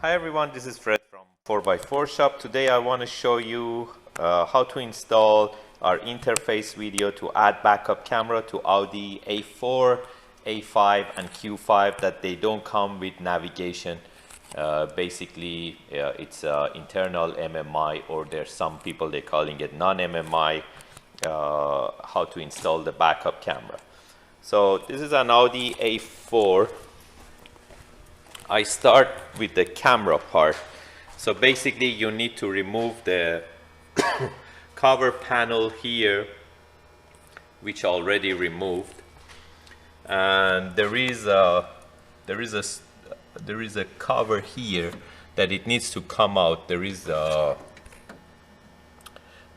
Hi everyone, this is Fred from 4x4 Shop. Today I want to show you how to install our interface video to add backup camera to Audi A4, A5 and Q5 that they don't come with navigation. Basically it's internal MMI, or there's some people they calling it non-MMI, how to install the backup camera. So this is an Audi A4. I start with the camera part. So basically you need to remove the cover panel here, which already removed, and there is a cover here that it needs to come out. There is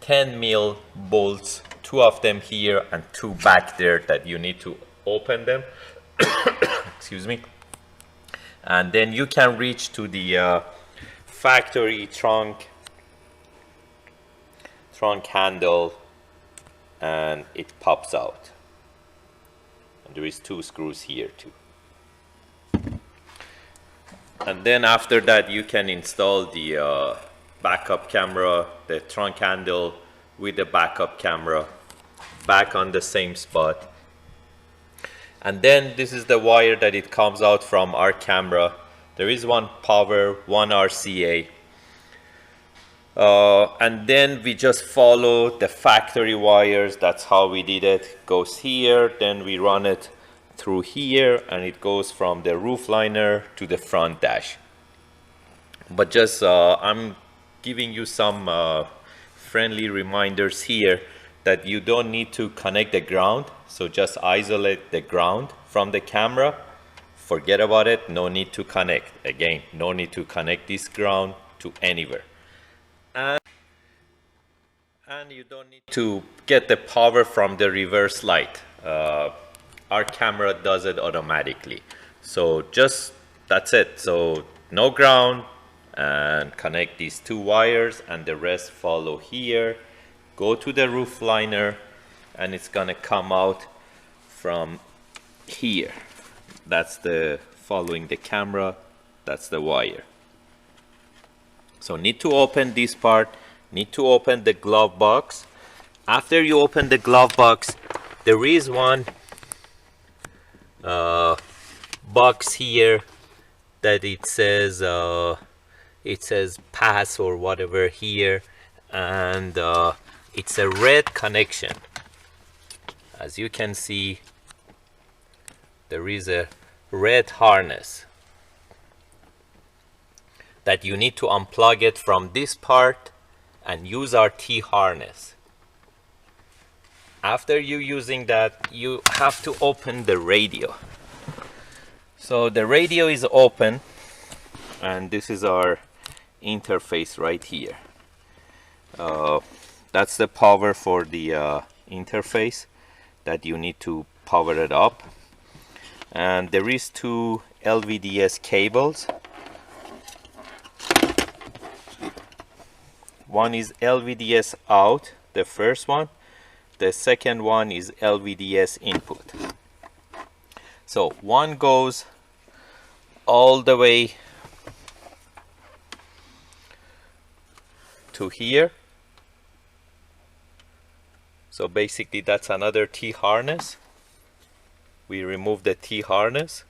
10 mil bolts, 2 of them here and 2 back there, that you need to open them. Excuse me. And then you can reach to the factory trunk handle, and it pops out. And there is 2 screws here too. And then after that you can install the backup camera, the trunk handle with the backup camera back on the same spot. And then this is the wire that it comes out from our camera. There is one power, one RCA. And then we just follow the factory wires. That's how we did it. Goes here, then we run it through here, and it goes from the roof liner to the front dash. But just I'm giving you some friendly reminders here that you don't need to connect the ground. So just isolate the ground from the camera. Forget about it. No need to connect. Again, no need to connect this ground to anywhere. And you don't need to get the power from the reverse light. Our camera does it automatically. So just that's it. So no ground, and connect these 2 wires, and the rest follow here. Go to the roof liner, and it's gonna come out from here. That's the following the camera. That's the wire. So need to open this part. Need to open the glove box. After you open the glove box, there is one box here that it says pass or whatever here, and it's a red connection. As you can see, there is a red harness that you need to unplug it from this part and use our T harness. After you using that, you have to open the radio. So the radio is open, and this is our interface right here. That's the power for the interface that you need to power it up. And there is 2 LVDS cables. One is LVDS out, the first one. The second one is LVDS input. So one goes all the way to here. So basically that's another T harness. We remove the T harness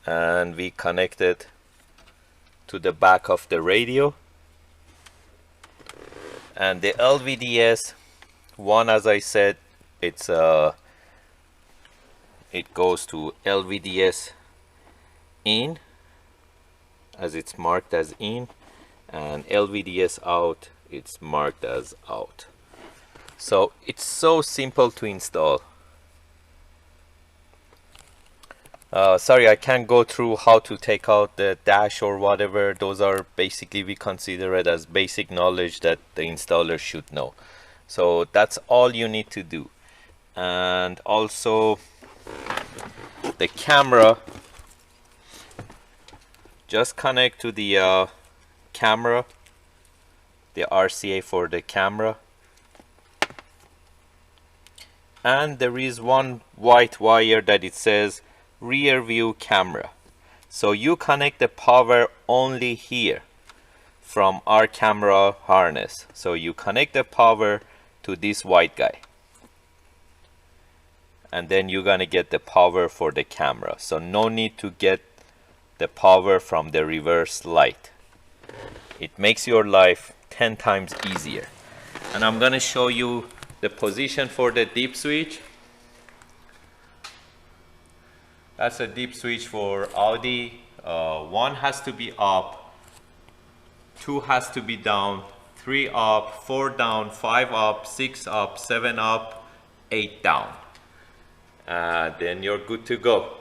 and we connect it to the back of the radio. And the LVDS one, as I said, it goes to LVDS in, as it's marked as in, and LVDS out, it's marked as out. So it's so simple to install. Sorry, I can't go through how to take out the dash or whatever. Those are basically, we consider it as basic knowledge that the installer should know. So that's all you need to do. And also the camera, just connect to the camera, the RCA for the camera. And there is one white wire that it says rear view camera. So you connect the power only here from our camera harness. So you connect the power to this white guy, and then you're gonna get the power for the camera. So no need to get the power from the reverse light. It makes your life 10 times easier. And I'm gonna show you the position for the dip switch. That's a dip switch for Audi. 1 has to be up, 2 has to be down, 3 up, 4 down, 5 up, 6 up, 7 up, 8 down. Then you're good to go.